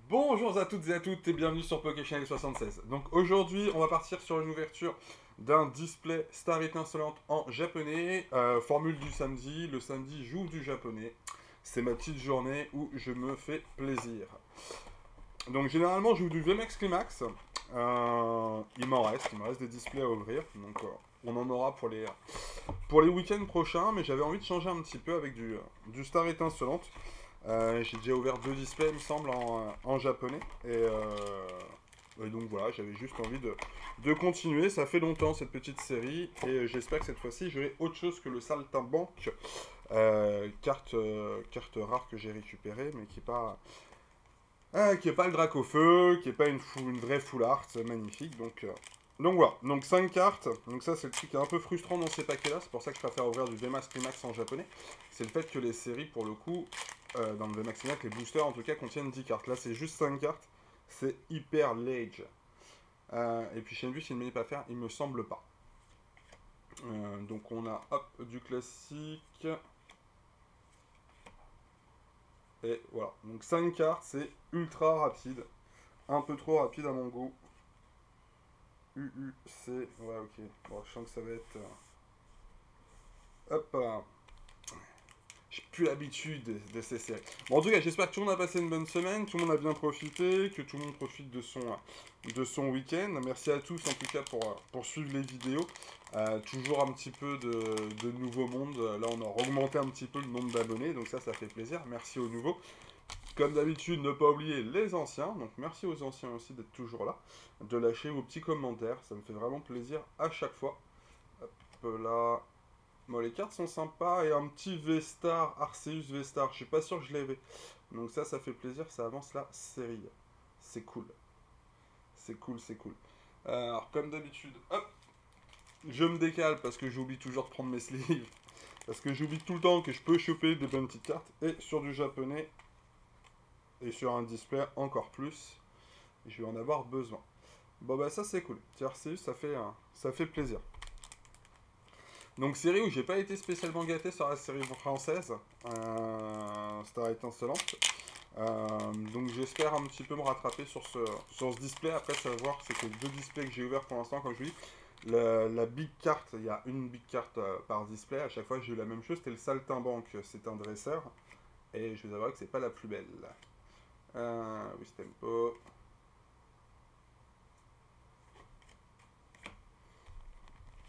Bonjour à toutes et à toutes et bienvenue sur PokéChannel 76. Donc aujourd'hui on va partir sur une ouverture d'un display Star étincelante en japonais. Formule du samedi, le samedi joue du japonais. C'est ma petite journée où je me fais plaisir. Donc généralement je joue du VMAX Climax. Il me reste des displays à ouvrir. Donc on en aura pour les week-ends prochains. Mais j'avais envie de changer un petit peu avec du Star étincelante. J'ai déjà ouvert deux displays, il me semble, en japonais. Et donc voilà, j'avais juste envie de continuer. Ça fait longtemps cette petite série. Et j'espère que cette fois-ci, j'aurai autre chose que le saltimbanque. Carte rare que j'ai récupérée, mais qui est pas le Dracofeu, qui est pas une vraie full art magnifique. Donc voilà, donc 5 cartes. Donc ça c'est le truc qui est un peu frustrant dans ces paquets là, c'est pour ça que je préfère ouvrir du VMAX Climax en japonais. C'est le fait que les séries pour le coup, dans le VMAX Climax, les boosters en tout cas contiennent 10 cartes. Là c'est juste 5 cartes, c'est hyper lage. Et puis Shenbus il ne m'est pas faire, il me semble pas. Donc on a hop du classique. Et voilà, donc 5 cartes, c'est ultra rapide. Un peu trop rapide à mon goût. UUC, ouais ok. Bon, je sens que ça va être... Hop, j'ai plus l'habitude de ces séries. Bon, en tout cas, j'espère que tout le monde a passé une bonne semaine, tout le monde a bien profité, que tout le monde profite de son week-end. Merci à tous, en tout cas, pour suivre les vidéos. Toujours un petit peu de nouveau monde. Là, on a augmenté un petit peu le nombre d'abonnés, donc ça fait plaisir. Merci aux nouveaux. Comme d'habitude, ne pas oublier les anciens. Donc, merci aux anciens aussi d'être toujours là. De lâcher vos petits commentaires. Ça me fait vraiment plaisir à chaque fois. Hop là... Bon, les cartes sont sympas et un petit V-Star, Arceus V-Star. Je suis pas sûr que je l'avais. Donc ça fait plaisir, ça avance la série. C'est cool. C'est cool, c'est cool. Alors, comme d'habitude, hop, je me décale parce que j'oublie toujours de prendre mes sleeves. Parce que j'oublie tout le temps que je peux choper des bonnes petites cartes. Et sur du japonais, et sur un display encore plus, je vais en avoir besoin. Bon bah ça c'est cool. Arceus, ça fait plaisir. Donc série où j'ai pas été spécialement gâté sur la série française, Star étincelante. Donc j'espère un petit peu me rattraper sur ce display. Après savoir, c'est que les deux displays que j'ai ouverts pour l'instant, comme je vous dis, la big carte, il y a une big carte par display. À chaque fois j'ai eu la même chose, c'était le saltimbanque, c'est un dresseur. Et je vous avouer que c'est pas la plus belle. Wistempo.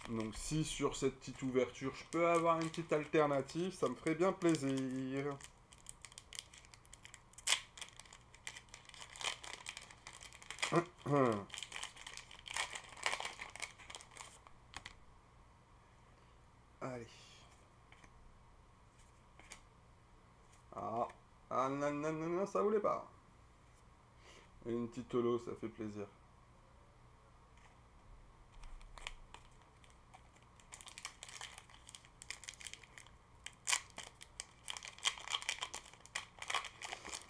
Donc si sur cette petite ouverture, je peux avoir une petite alternative, ça me ferait bien plaisir. Allez. Non, non, non, non, ça voulait pas. Une petite holo, ça fait plaisir.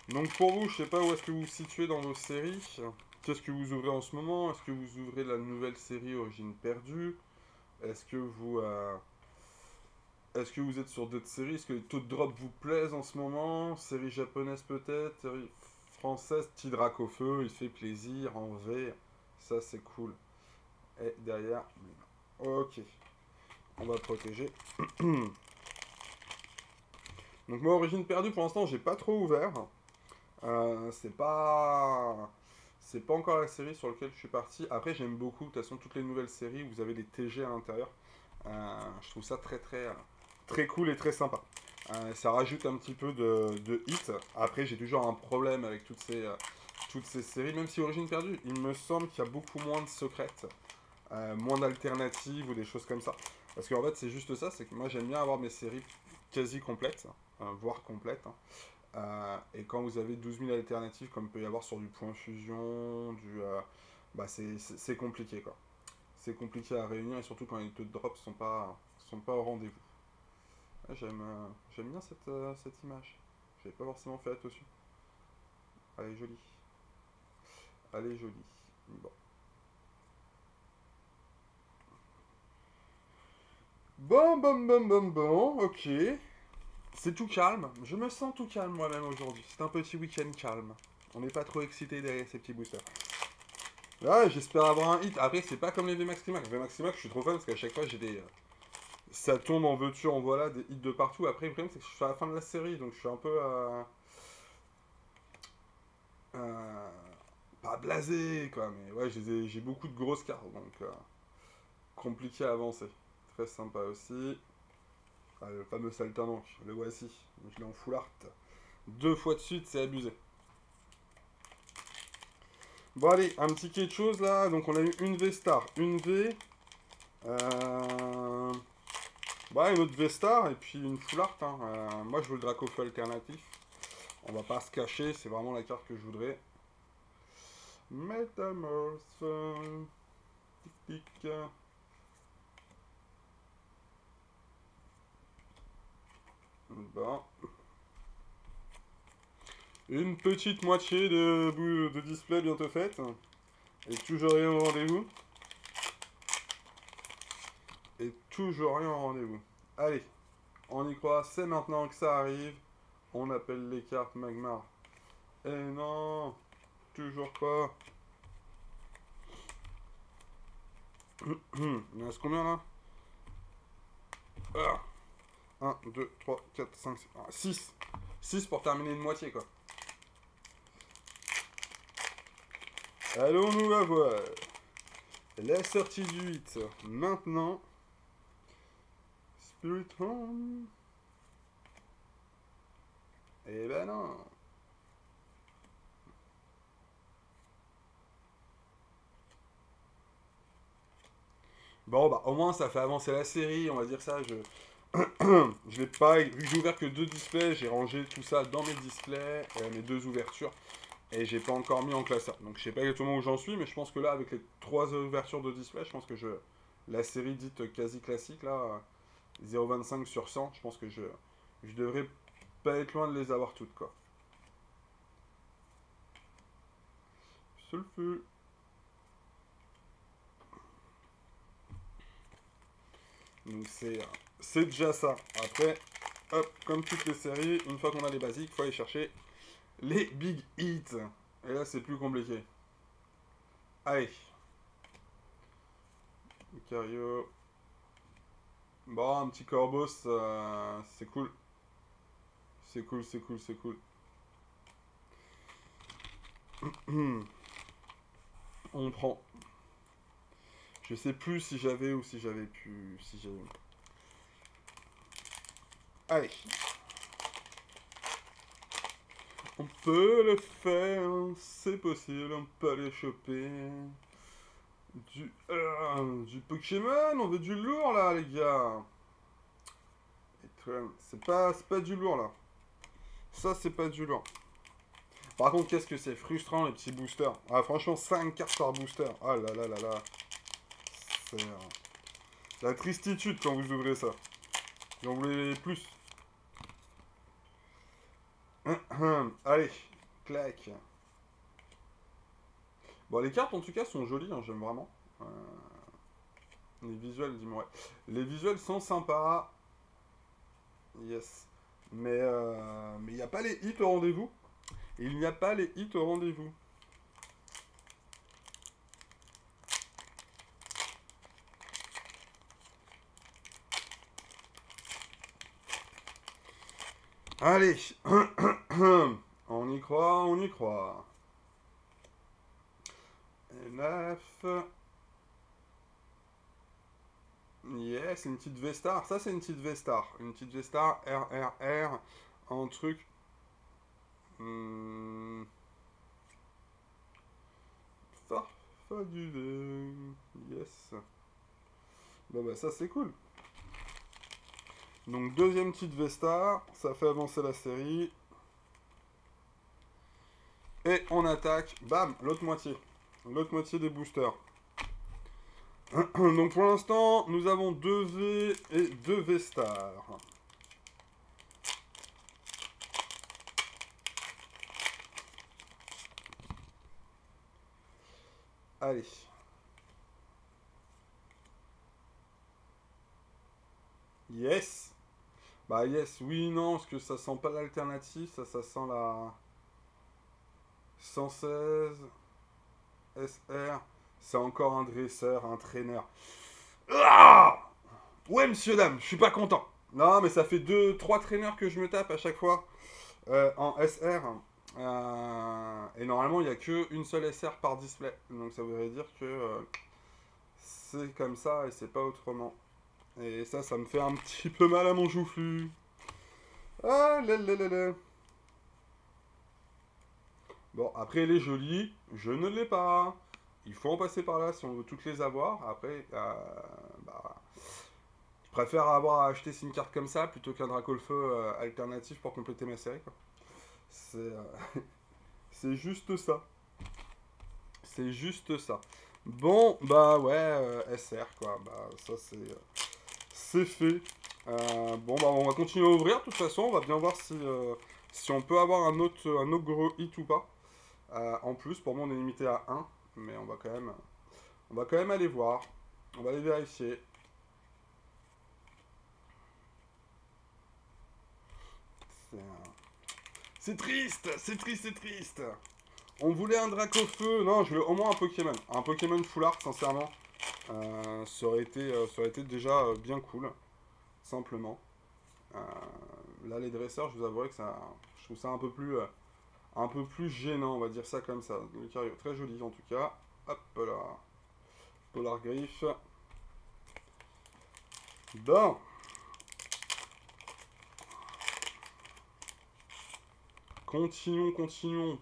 Donc pour vous, je sais pas où est-ce que vous vous situez dans vos séries. Qu'est-ce que vous ouvrez en ce moment? Est-ce que vous ouvrez la nouvelle série Origine perdue? Est-ce que vous êtes sur d'autres séries? Est-ce que les taux de drop vous plaisent en ce moment? Série japonaise peut-être? Série française? Petit drac au feu, il fait plaisir en V. Ça c'est cool. Et derrière... Ok. On va protéger. Donc moi, Origine perdue, pour l'instant, j'ai pas trop ouvert. C'est pas... C'est pas encore la série sur laquelle je suis parti. Après, j'aime beaucoup, de toute façon, toutes les nouvelles séries où vous avez des TG à l'intérieur. Je trouve ça très cool et très sympa. Ça rajoute un petit peu de hit. Après, j'ai toujours un problème avec toutes ces séries. Même si Origine perdue, il me semble qu'il y a beaucoup moins de secrètes. Moins d'alternatives ou des choses comme ça. Parce qu'en fait, c'est juste ça, c'est que moi, j'aime bien avoir mes séries quasi complètes, voire complètes. Et quand vous avez 12 000 alternatives, comme il peut y avoir sur du point fusion, bah c'est compliqué quoi. C'est compliqué à réunir et surtout quand les taux de drop sont pas au rendez-vous. J'aime bien cette image. J'avais pas forcément fait attention. Elle est jolie. Elle est jolie. Bon. Bon, ok. C'est tout calme. Je me sens tout calme moi-même aujourd'hui. C'est un petit week-end calme. On n'est pas trop excité derrière ces petits boosters. Là, j'espère avoir un hit. Après, c'est pas comme les VMAX VMAX, je suis trop fan parce qu'à chaque fois, j'ai des... Ça tombe en veux-tu, en voilà, des hits de partout. Après, le problème, c'est que je suis à la fin de la série, donc je suis un peu pas blasé, quoi. Mais ouais, j'ai beaucoup de grosses cartes, donc compliqué à avancer. Très sympa aussi. Ah, le fameux Saltimbanque, le voici. Je l'ai en full art. 2 fois de suite, c'est abusé. Bon, allez, un petit quelque chose là. Donc, on a eu une V-Star, une V. Bah, une autre V-Star et puis une full art. Hein. Moi, je veux le Dracofeu alternatif. On va pas se cacher, c'est vraiment la carte que je voudrais. Metamorph. Tic tic. Bon. Une petite moitié de display bientôt faite. Et toujours rien au rendez-vous. Et toujours rien au rendez-vous. Allez, on y croit, c'est maintenant que ça arrive. On appelle les cartes Magmar. Et non, toujours pas. Il en reste combien là? 1, 2, 3, 4, 5, 6. 6 pour terminer une moitié quoi. Allons-nous la voir. La sortie du 8. Maintenant. Spirit Home. Eh ben non. Bon bah au moins ça fait avancer la série, on va dire ça. Je l'ai pas. Vu que j'ai ouvert que 2 displays, j'ai rangé tout ça dans mes displays, mes 2 ouvertures. Et j'ai pas encore mis en classeur. Donc je sais pas exactement où j'en suis, mais je pense que là, avec les 3 ouvertures de display, je pense que la série dite quasi classique, là, 0,25 sur 100, je pense que je devrais pas être loin de les avoir toutes, quoi. C'est le feu. Donc c'est déjà ça. Après, hop, comme toutes les séries, une fois qu'on a les basiques, il faut aller chercher les big hits. Et là, c'est plus compliqué. Allez. Lucario. Bon, un petit Corvos, c'est cool. C'est cool, c'est cool, c'est cool. On prend. Je sais plus si j'avais ou si j'avais pu. Si j'avais. Allez. On peut le faire, c'est possible, on peut aller choper. Du Pokémon, on veut du lourd là, les gars. C'est pas du lourd là. Ça, c'est pas du lourd. Par contre, qu'est-ce que c'est frustrant les petits boosters. Ah, franchement, 5 cartes par booster. Ah là là là là. C'est la tristitude quand vous ouvrez ça. J'en voulais plus. Allez, clac. Bon, les cartes en tout cas sont jolies, hein, j'aime vraiment. Les visuels, dis-moi. Ouais. Les visuels sont sympas. Yes. Mais il n'y a pas les hits au rendez-vous. Il n'y a pas les hits au rendez-vous. Allez. On y croit, on y croit. Neuf. Yes, une petite V-Star. Ça, c'est une petite V-Star. Une petite V-Star RRR. En truc. Farfadulé. Yes. Bon, bah, ça, c'est cool. Donc, deuxième petite V-Star. Ça fait avancer la série. Et on attaque. Bam, l'autre moitié. L'autre moitié des boosters. Donc pour l'instant, nous avons 2 V et 2 V-Stars. Allez. Yes. Bah yes, oui, non, parce que ça sent pas l'alternative, ça sent la... 116 SR. C'est encore un dresseur, un traîneur. Ah ouais, monsieur, dame, je suis pas content. Non, mais ça fait 2, 3 traîneurs que je me tape à chaque fois en SR. Et normalement, il n'y a qu'une seule SR par display. Donc ça voudrait dire que c'est comme ça et c'est pas autrement. Et ça me fait un petit peu mal à mon joufflu. Ah là là là là. Bon, après, elle est jolie. Je ne l'ai pas. Il faut en passer par là si on veut toutes les avoir. Après, bah, je préfère avoir acheté une carte comme ça plutôt qu'un Dracaulfeu alternatif pour compléter ma série, quoi. C'est c'est juste ça. C'est juste ça. Bon, bah ouais, SR, quoi. Bah, ça, c'est fait. Bon, bah, on va continuer à ouvrir. De toute façon, on va bien voir si on peut avoir un autre gros hit ou pas. En plus, pour moi, on est limité à un, mais on va quand même aller voir. On va aller vérifier. C'est c'est triste, c'est triste, c'est triste. On voulait un Dracofeu. Non, je voulais au moins un Pokémon. Un Pokémon full art, sincèrement. Ça aurait été déjà bien cool. Simplement. Euh, Là, les dresseurs, je vous avouerai que je trouve ça un peu plus gênant, on va dire ça comme ça. Le Lucario, très joli en tout cas. Hop là. Polar Griffe. Bon. Continuons, continuons.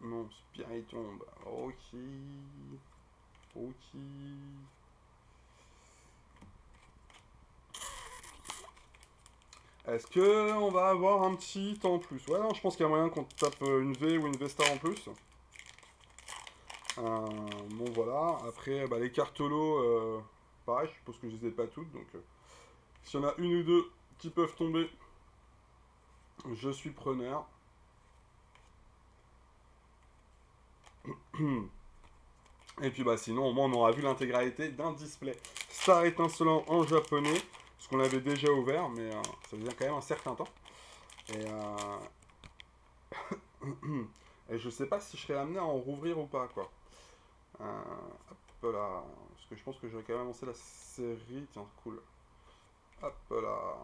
Mon Spiritomb. Ok. Ok. Est-ce que on va avoir un petit en plus? Ouais, non, je pense qu'il y a moyen qu'on tape une V ou une V-Star en plus. Bon, voilà. Après, bah, les cartes holo, pareil, je suppose que je les ai pas toutes. Donc, s'il y en a une ou deux qui peuvent tomber, je suis preneur. Et puis, bah, sinon, au moins, on aura vu l'intégralité d'un display Star étincelant en japonais. Ce qu'on avait déjà ouvert, mais ça faisait quand même un certain temps. Et, et je sais pas si je serais amené à en rouvrir ou pas, quoi. Hop là. Parce que je pense que je vais quand même lancer la série. Tiens, cool. Hop là.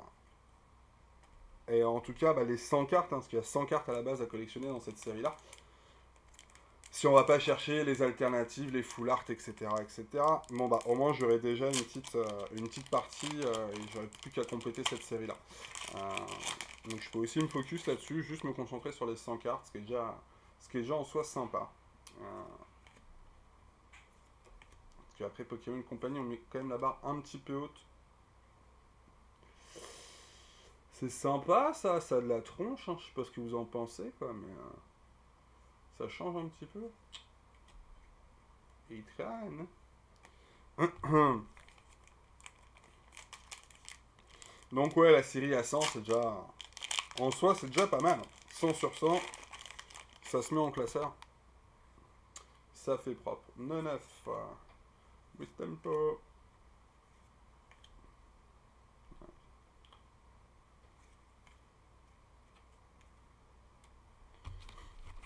Et en tout cas, bah, les 100 cartes, hein, parce qu'il y a 100 cartes à la base à collectionner dans cette série-là. Si on va pas chercher les alternatives, les full art, etc., etc., bon bah au moins j'aurai déjà une petite partie et j'aurai plus qu'à compléter cette série-là. Euh, donc je peux aussi me focus là-dessus, juste me concentrer sur les 100 cartes, ce qui est déjà en soi sympa. Parce qu'après Pokémon Company, on met quand même la barre un petit peu haute. C'est sympa ça a de la tronche, hein, je sais pas ce que vous en pensez, quoi, mais ça change un petit peu. Et il traîne. Donc ouais, la série à 100, c'est déjà... En soi, c'est déjà pas mal. 100 sur 100, ça se met en classeur. Ça fait propre. 9. Tempo.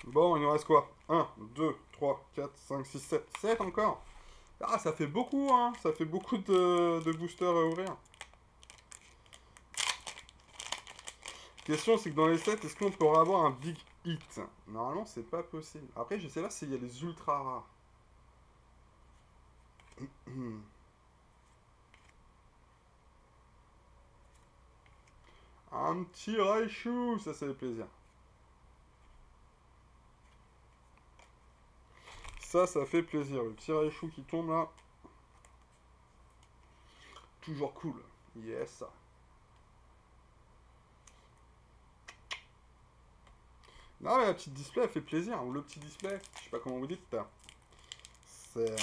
Bon, il nous reste quoi? 1, 2, 3, 4, 5, 6, 7. 7 encore. Ah, ça fait beaucoup, hein. Ça fait beaucoup de boosters à ouvrir. Question, c'est que dans les 7, est-ce qu'on pourra avoir un big hit? Normalement, c'est pas possible. Après, je sais pas s'il y a les ultra rares. Un petit Raichu, ça fait plaisir. Ça fait plaisir. Le petit Raichu qui tombe là. Toujours cool. Yes. Non, mais la petite display, elle fait plaisir. Ou le petit display, je sais pas comment vous dites. C'est...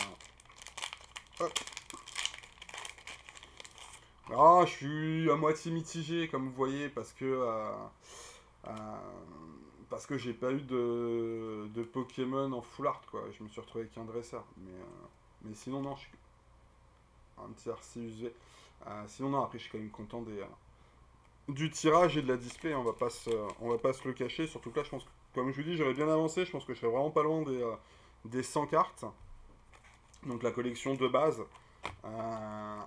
Hop. Ah, je suis à moitié mitigé, comme vous voyez, euh, parce que j'ai pas eu de Pokémon en full art, quoi. Je me suis retrouvé avec un dresseur. Mais sinon, non, je suis un petit Arceus V. Sinon, non, après, je suis quand même content du tirage et de la display, on va pas se le cacher, surtout que là, je pense que, comme je vous dis, j'aurais bien avancé, je pense que je serais vraiment pas loin des 100 cartes, donc la collection de base.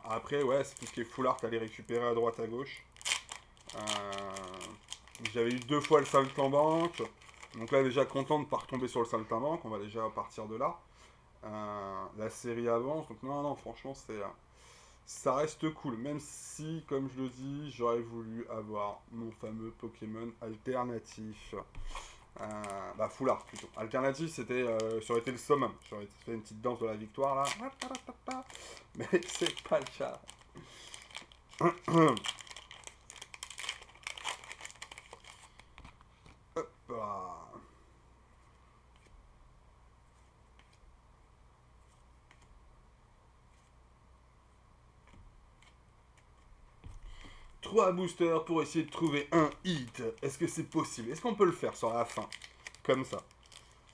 Après, ouais, c'est tout ce qui est full art à les récupérer à droite, à gauche. Euh, J'avais eu 2 fois le saltimbanque, donc là, déjà content de ne pas retomber sur le saltimbanque, on va déjà partir de là. La série avance, donc non, non, franchement, ça reste cool, même si, comme je le dis, j'aurais voulu avoir mon fameux Pokémon alternatif. Bah, full art plutôt. Alternatif, ça aurait été le summum. J'aurais fait une petite danse de la victoire là. Mais c'est pas le cas. Hop là. 3 boosters pour essayer de trouver un hit. Est-ce que c'est possible? Est-ce qu'on peut le faire sur la fin? Comme ça.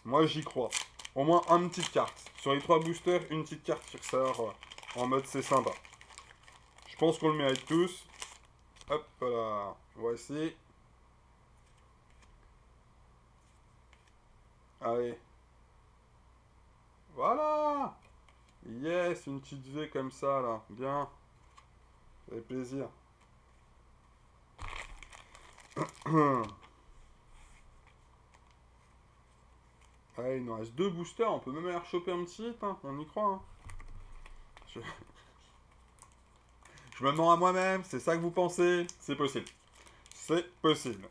Moi, j'y crois. Au moins une petite carte. Sur les 3 boosters, une petite carte qui ressort en mode c'est sympa. Je pense qu'on le mérite tous. Hop là. Voici. Allez. Voilà. Yes, une petite V comme ça, là. Bien. Ça fait plaisir. Allez, il nous reste 2 boosters. On peut même aller choper un petit hit, hein. On y croit, hein. Je me demande à moi-même, c'est ça que vous pensez? C'est possible. C'est possible.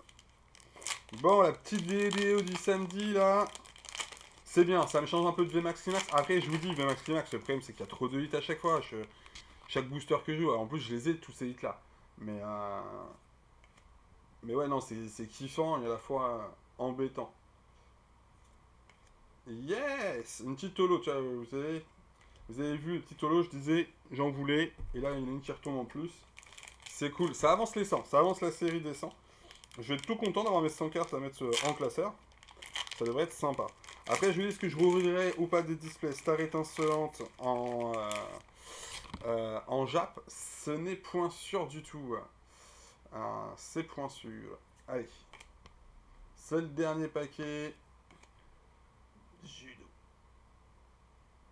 Bon, la petite vidéo du samedi, là. C'est bien, ça me change un peu de VMAX Climax. Après, je vous dis, VMAX Climax, le problème, c'est qu'il y a trop de hits à chaque fois. Chaque booster que je joue. Alors, en plus, je les ai, tous ces hits-là. Mais ouais, non, c'est kiffant et à la fois embêtant. Yes! Une petite holo, tu vois, vous avez vu, le petit holo, je disais, j'en voulais. Et là, il y en a une qui retombe en plus. C'est cool. Ça avance les 100. Ça avance la série des 100. Je vais être tout content d'avoir mes 100 cartes à mettre en classeur. Ça devrait être sympa. Après, je vous dis, est-ce que je rouvrirai ou pas des displays Star étincelante en Jap? Ce n'est point sûr du tout. C'est point sûr. Allez. C'est le dernier paquet. Judo.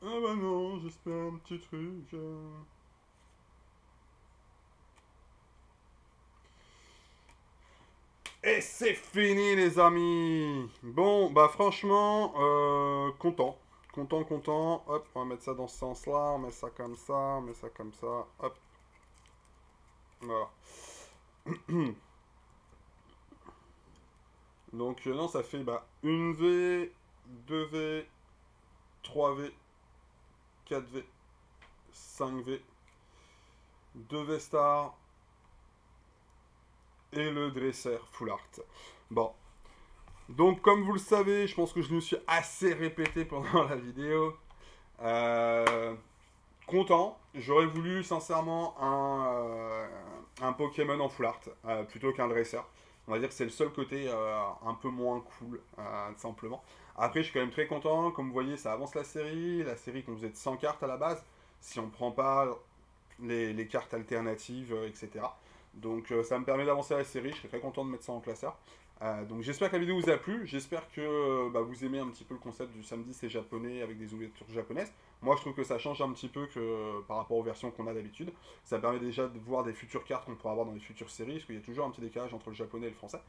Ah bah non, j'espère un petit truc. Et c'est fini les amis. Bon, bah franchement, content. Content, content. Hop, on va mettre ça dans ce sens-là. On met ça comme ça, on met ça comme ça. Hop. Voilà. Donc non, ça fait bah, une V, 2 V, 3 V, 4 V, 5 V, 2 V star et le dresseur full art. Bon. Donc comme vous le savez, je pense que je me suis assez répété pendant la vidéo. Content. J'aurais voulu sincèrement un Pokémon en full art plutôt qu'un dresseur. On va dire que c'est le seul côté un peu moins cool, simplement. Après, je suis quand même très content. Comme vous voyez, ça avance la série. La série qu'on faisait de 100 cartes à la base. Si on ne prend pas les cartes alternatives, etc. Donc ça me permet d'avancer la série. Je serais très content de mettre ça en classeur. Donc j'espère que la vidéo vous a plu. J'espère que vous aimez un petit peu le concept du samedi c'est japonais avec des ouvertures japonaises. Moi, je trouve que ça change un petit peu par rapport aux versions qu'on a d'habitude. Ça permet déjà de voir des futures cartes qu'on pourra avoir dans les futures séries, parce qu'il y a toujours un petit décalage entre le japonais et le français,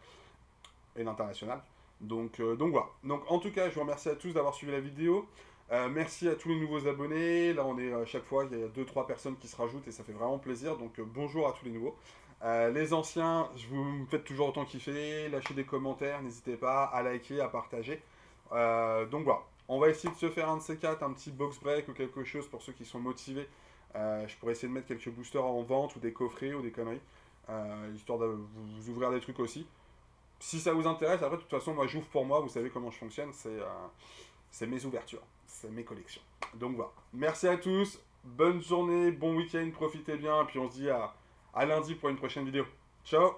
et l'international. Donc voilà. Donc en tout cas, je vous remercie à tous d'avoir suivi la vidéo. Merci à tous les nouveaux abonnés. Là, on est à chaque fois, il y a 2-3 personnes qui se rajoutent et ça fait vraiment plaisir. Donc bonjour à tous les nouveaux. Les anciens, vous me faites toujours autant kiffer. Lâchez des commentaires, n'hésitez pas à liker, à partager. Donc voilà. On va essayer de se faire un de ces quatre, un petit box break ou quelque chose pour ceux qui sont motivés. Je pourrais essayer de mettre quelques boosters en vente ou des coffrets ou des conneries, histoire de vous ouvrir des trucs aussi. Si ça vous intéresse, après de toute façon, moi j'ouvre pour moi, vous savez comment je fonctionne, c'est mes ouvertures, c'est mes collections. Donc voilà. Merci à tous, bonne journée, bon week-end, profitez bien, et puis on se dit à lundi pour une prochaine vidéo. Ciao!